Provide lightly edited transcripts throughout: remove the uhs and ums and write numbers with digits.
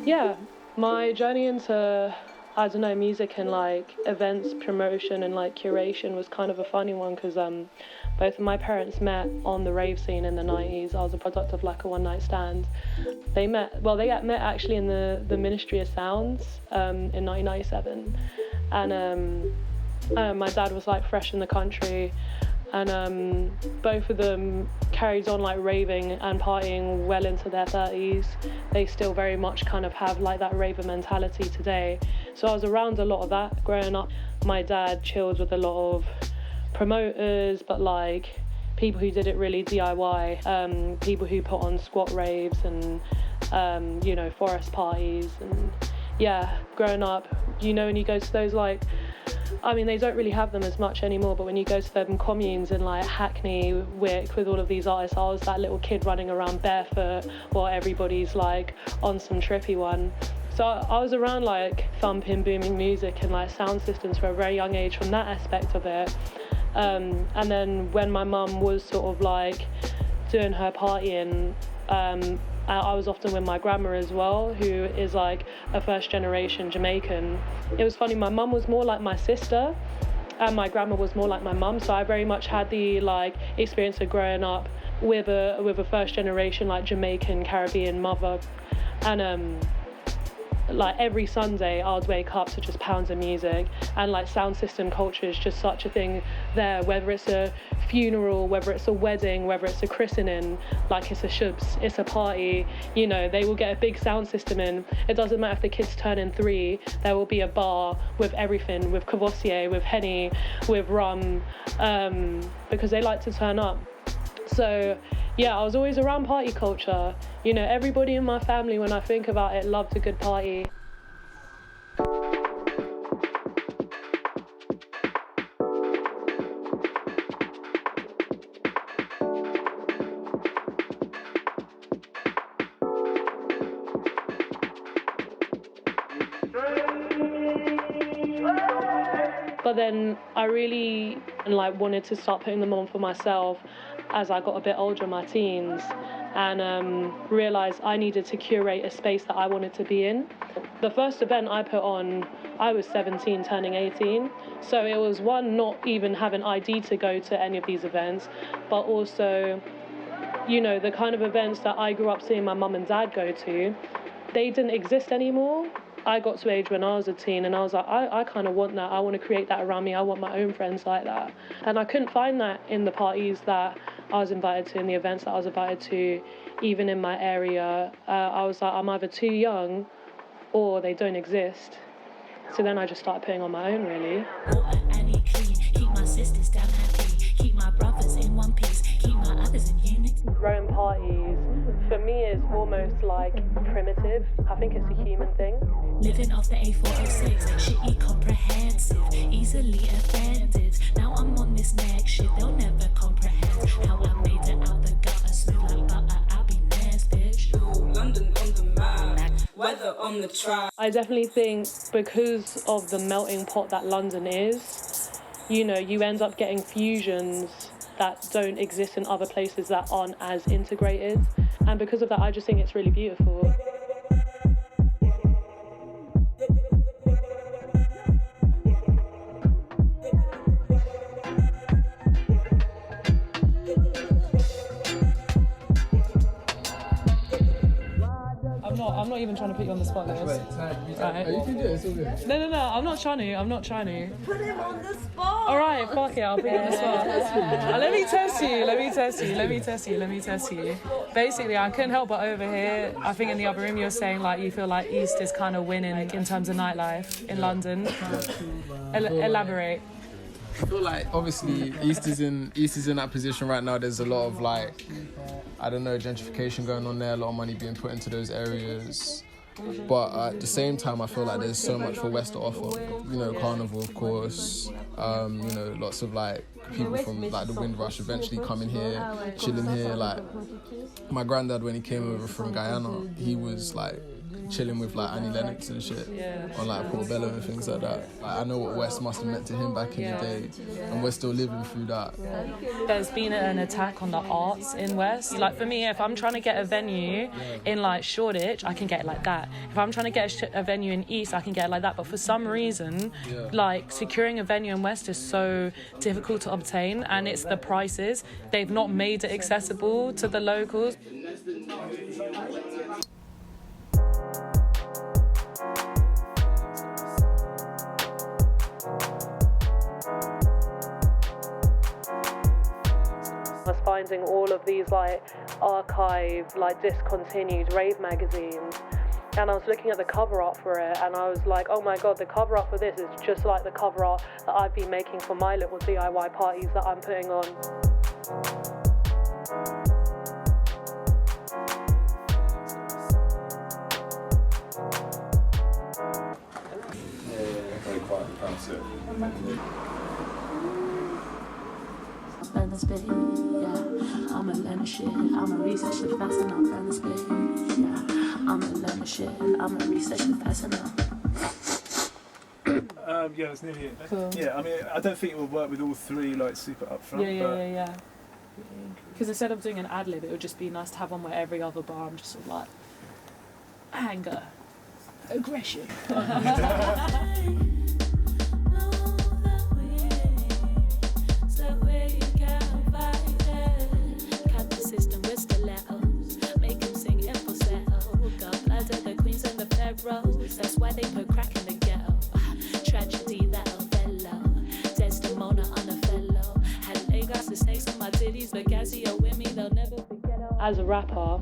Yeah, my journey into, I don't know, music and like events promotion and like curation was kind of a funny one because both of my parents met on the rave scene in the 90s. I was a product of like a one night stand. They met actually in the Ministry of Sounds in 1997. And my dad was like fresh in the country, and both of them carried on like raving and partying well into their 30s. They still very much kind of have like that raver mentality today. So I was around a lot of that growing up. My dad chilled with a lot of promoters, but like people who did it really DIY, people who put on squat raves and forest parties. And yeah, growing up, when you go to those like, I mean, they don't really have them as much anymore, but when you go to them communes in like Hackney, Wick, with all of these artists, I was that little kid running around barefoot while everybody's like on some trippy one. So I was around like thumping, booming music and like sound systems for a very young age from that aspect of it. And then when my mum was sort of like doing her partying, I was often with my grandma as well, who is like a first generation Jamaican. It was funny, my mum was more like my sister and my grandma was more like my mum, so I very much had the like experience of growing up with a first generation like Jamaican Caribbean mother. And like every Sunday I would wake up to just pounds of music, and like sound system culture is just such a thing there, whether it's a funeral, whether it's a wedding, whether it's a christening, like it's a shubs, it's a party, they will get a big sound system in. It doesn't matter if the kids turn in 3, there will be a bar with everything, with Cavossier, with Henny, with rum, because they like to turn up. So yeah, I was always around party culture. Everybody in my family, when I think about it, loved a good party. But then I really wanted to start putting them on for myself as I got a bit older in my teens, and realised I needed to curate a space that I wanted to be in. The first event I put on, I was 17 turning 18, so it was one, not even having ID to go to any of these events, but also the kind of events that I grew up seeing my mum and dad go to, they didn't exist anymore. I got to age when I was a teen and I was like, I kind of want that. I want to create that around me. I want my own friends like that. And I couldn't find that in the parties that I was invited to, in the events that I was invited to, even in my area. I was like, I'm either too young or they don't exist. So then I just started putting on my own, really. Water, I need clean. Keep my sisters down happy. Keep my brothers in one piece. Keep my others in unity. Throwing parties, for me, is almost like primitive. I think it's a human thing. Living off the A406, shitty comprehensive, easily offended. Now I'm on this next shit, they'll never comprehend how I made it out the gutter, smooth like butter. I'll be next, bitch. London on the map, weather on the track. I definitely think because of the melting pot that London is, you end up getting fusions that don't exist in other places that aren't as integrated. And because of that, I just think it's really beautiful. I'm not even trying to put you on the spot, guys. Right. You can do it, it's all good. No, I'm not trying to. Put him on the spot. Alright, fuck it, I'll put you on the spot. Let me test you. Basically, I couldn't help but overhear, I think in the other room you were saying like you feel like East is kind of winning in terms of nightlife in London. Elaborate. I feel like obviously East is in that position right now. There's a lot of like, I don't know, gentrification going on there, a lot of money being put into those areas. But at the same time, I feel like there's so much for West to offer. Carnival, of course. Lots of like people from like the Windrush eventually coming here, chilling here. Like my granddad, when he came over from Guyana, he was like chilling with like Annie Lennox and shit, or like Portobello and things like that. Like, I know what West must have meant to him back in the day, and we're still living through that. There's been an attack on the arts in West. Like for me, if I'm trying to get a venue in like Shoreditch, I can get it like that. If I'm trying to get a venue in East, I can get it like that. But for some reason, like securing a venue in West is so difficult to obtain, and it's the prices. They've not made it accessible to the locals. I was finding all of these like archived, like discontinued rave magazines, and I was looking at the cover art for it, and I was like, oh my god, the cover art for this is just like the cover art that I've been making for my little DIY parties that I'm putting on. Very quietly concert. Burn the space, yeah. I'ma learn the shit. I'ma research it fast and I'll burn the space, yeah. I'ma learn the shit. I'ma research it fast enough. Yeah, that's nearly it. Cool. Yeah, I mean, I don't think it will work with all three like super upfront. Yeah. Because instead of doing an ad lib, it would just be nice to have one where every other bar I'm just sort of like anger, aggression. That's why they put crack in the ghetto. Tragedy that Othello, Desdemona on a fellow. Had Lagos the snakes on my titties, but Casio with me, they'll never forget. As a rapper,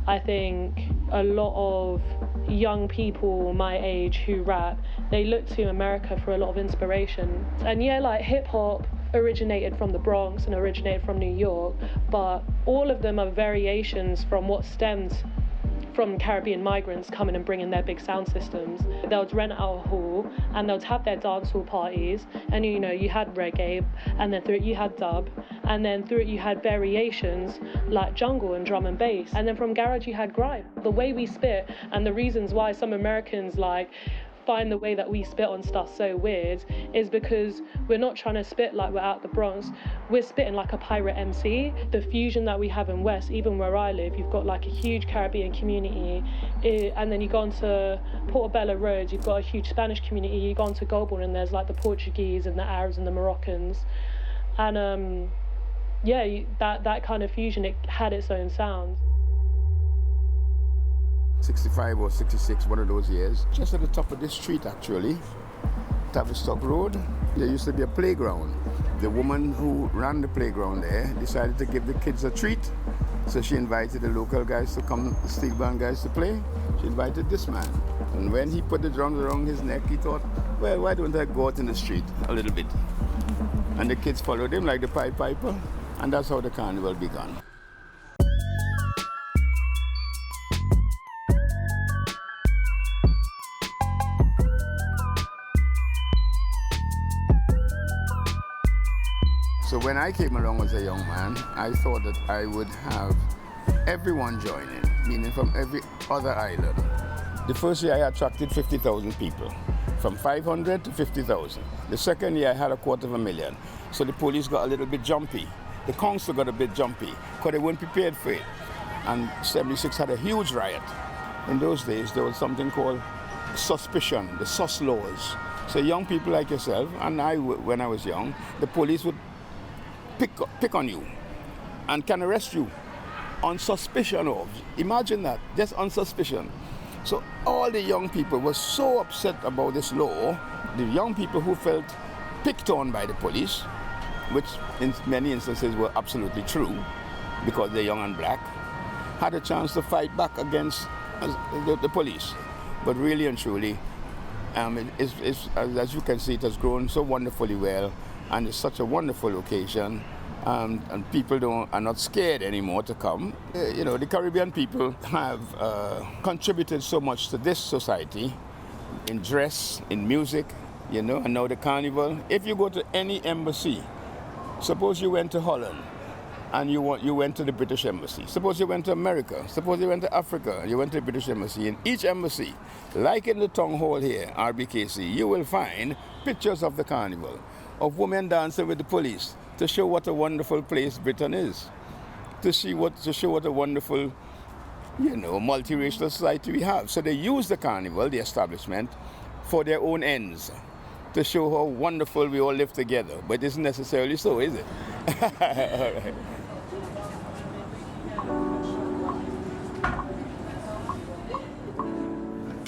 I think a lot of young people my age who rap, they look to America for a lot of inspiration. And yeah, like hip hop originated from the Bronx and originated from New York, but all of them are variations from what stems from Caribbean migrants coming and bringing their big sound systems. They would rent out a hall and they would have their dance hall parties, and you know, you had reggae, and then through it you had dub, and then through it you had variations like jungle and drum and bass, and then from garage you had grime. The way we spit and the reasons why some Americans like find the way that we spit on stuff so weird is because we're not trying to spit like we're out the Bronx. We're spitting like a pirate MC. The fusion that we have in West, even where I live, you've got like a huge Caribbean community, and then you go onto Portobello Road, you've got a huge Spanish community. You go onto Goulburn and there's like the Portuguese and the Arabs and the Moroccans, and that kind of fusion, it had its own sound. 65 or 66, one of those years. Just at the top of this street, actually, Tavistock Road, there used to be a playground. The woman who ran the playground there decided to give the kids a treat. So she invited the local guys to come, the steel band guys to play. She invited this man. And when he put the drums around his neck, he thought, well, why don't I go out in the street a little bit? And the kids followed him like the Pied Piper. And that's how the carnival began. So when I came along as a young man, I thought that I would have everyone join in, meaning from every other island. The first year I attracted 50,000 people, from 500 to 50,000. The second year I had 250,000. So the police got a little bit jumpy. The council got a bit jumpy because they weren't prepared for it. And 76 had a huge riot. In those days, there was something called suspicion, the sus laws. So young people like yourself, and I, when I was young, the police would pick on you and can arrest you on suspicion of. Imagine that, just on suspicion. So all the young people were so upset about this law. The young people who felt picked on by the police, which in many instances were absolutely true because they're young and black, had a chance to fight back against the police. But really and truly, as you can see, it has grown so wonderfully well, and it's such a wonderful occasion, and people are not scared anymore to come. You know, the Caribbean people have contributed so much to this society, in dress, in music, you know, and now the carnival. If you go to any embassy, suppose you went to Holland, and you went to the British Embassy. Suppose you went to America, suppose you went to Africa, you went to the British Embassy. In each embassy, like in the town hall here, RBKC, you will find pictures of the carnival, of women dancing with the police, to show what a wonderful place Britain is, to show what a wonderful, multiracial society we have. So they use the carnival, the establishment, for their own ends, to show how wonderful we all live together. But it isn't necessarily so, is it? All right.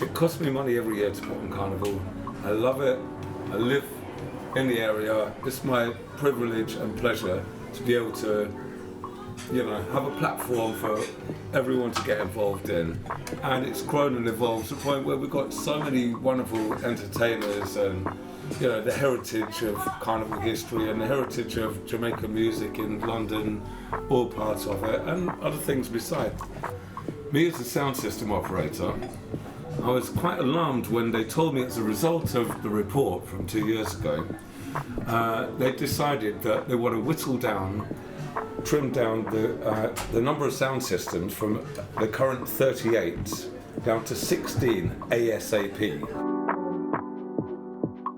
It costs me money every year to put on carnival. I love it. I live in the area. It's my privilege and pleasure to be able to, have a platform for everyone to get involved in. And it's grown and evolved to the point where we've got so many wonderful entertainers and, the heritage of carnival history and the heritage of Jamaican music in London, all parts of it, and other things beside. Me as a sound system operator, I was quite alarmed when they told me as a result of the report from 2 years ago, they decided that they want to trim down the number of sound systems from the current 38 down to 16 ASAP.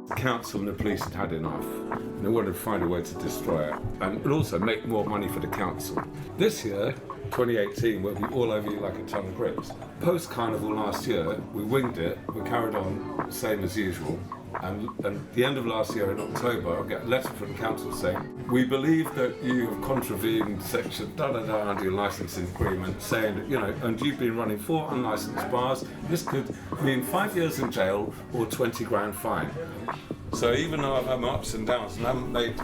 The council and the police had had enough, and they wanted to find a way to destroy it and also make more money for the council. This year, 2018, we'll be all over you like a ton of bricks. Post-carnival last year, we winged it, we carried on same as usual, and at the end of last year in October, I get a letter from the council saying, we believe that you have contravened section da-da-da under your licensing agreement, saying that, and you've been running 4 unlicensed bars, this could mean 5 years in jail or 20 grand fine. So even though I've had my ups and downs and I haven't made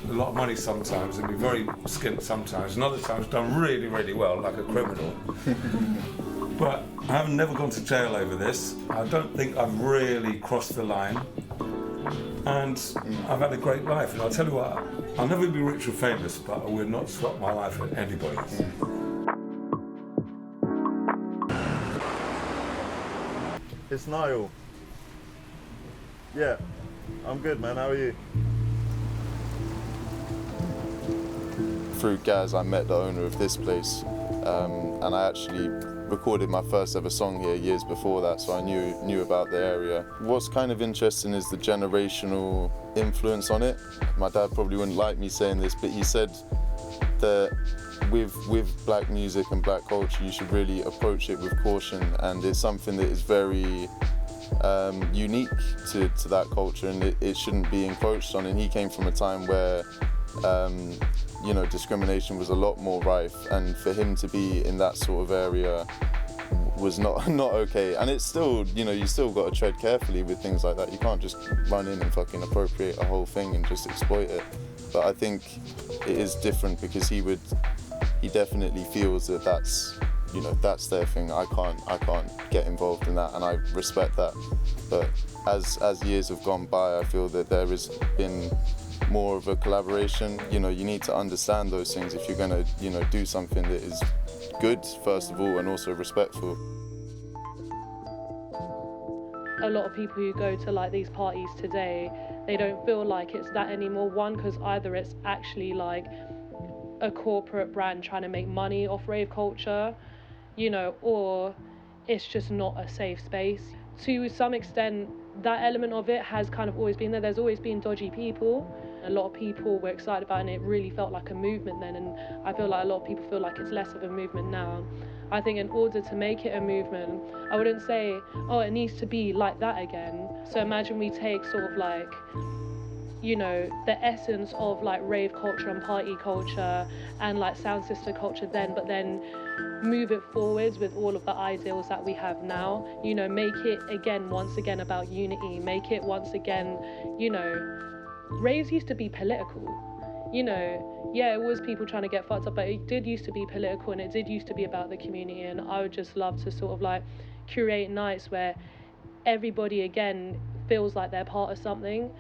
a lot of money sometimes and been very skint sometimes, and other times done really, really well, like a criminal. But I have never gone to jail over this. I don't think I've really crossed the line. And I've had a great life. And I'll tell you what, I'll never be rich or famous, but I will not swap my life with anybody's. It's Niall. Yeah, I'm good, man. How are you? Through Gaz, I met the owner of this place, and I actually recorded my first ever song here years before that, so I knew about the area. What's kind of interesting is the generational influence on it. My dad probably wouldn't like me saying this, but he said that with black music and black culture, you should really approach it with caution, and it's something that is very unique to that culture, and it shouldn't be encroached on. And he came from a time where discrimination was a lot more rife, and for him to be in that sort of area was not okay. And it's still, you still got to tread carefully with things like that. You can't just run in and fucking appropriate a whole thing and just exploit it. But I think it is different because he definitely feels that that's their thing. I can't get involved in that, and I respect that. But as years have gone by, I feel that there has been more of a collaboration. You need to understand those things if you're gonna, do something that is good, first of all, and also respectful. A lot of people who go to these parties today, they don't feel like it's that anymore. One, because either it's actually like a corporate brand trying to make money off rave culture, or it's just not a safe space. To some extent, that element of it has kind of always been there. There's always been dodgy people. A lot of people were excited about it, and it really felt like a movement then, and I feel like a lot of people feel like it's less of a movement now. I think in order to make it a movement, I wouldn't say, it needs to be like that again. So imagine we take sort of the essence of rave culture and party culture and sound sister culture then, but then move it forwards with all of the ideals that we have now. Make it once again about unity. Make it once again, raves used to be political. It was people trying to get fucked up, but it did used to be political, and it did used to be about the community. And I would just love to sort of curate nights where everybody again feels like they're part of something.